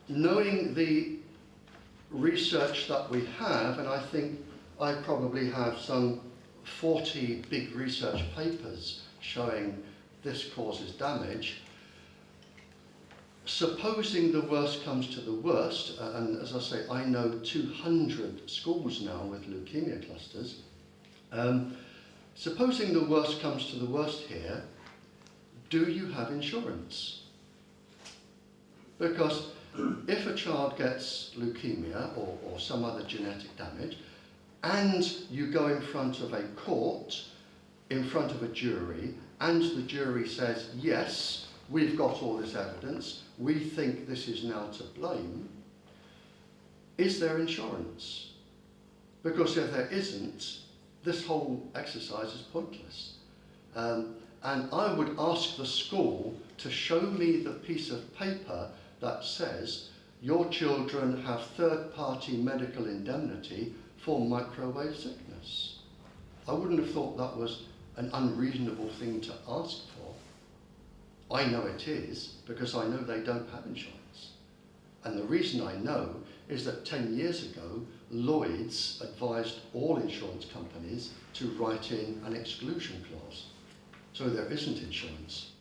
knowing the research that we have, and I think I probably have some 40 big research papers showing this causes damage, supposing the worst comes to the worst, and as I say, I know 200 schools now with leukemia clusters, supposing the worst comes to the worst here, do you have insurance? Because if a child gets leukemia or some other genetic damage, and you go in front of a court, in front of a jury, and the jury says, yes, we've got all this evidence, we think this is now to blame, is there insurance? Because if there isn't, this whole exercise is pointless. And I would ask the school to show me the piece of paper that says your children have third-party medical indemnity for microwave sickness. I wouldn't have thought that was an unreasonable thing to ask for. I know it is, because I know they don't have insurance. And the reason I know is that 10 years ago, Lloyd's advised all insurance companies to write in an exclusion clause. So there isn't insurance.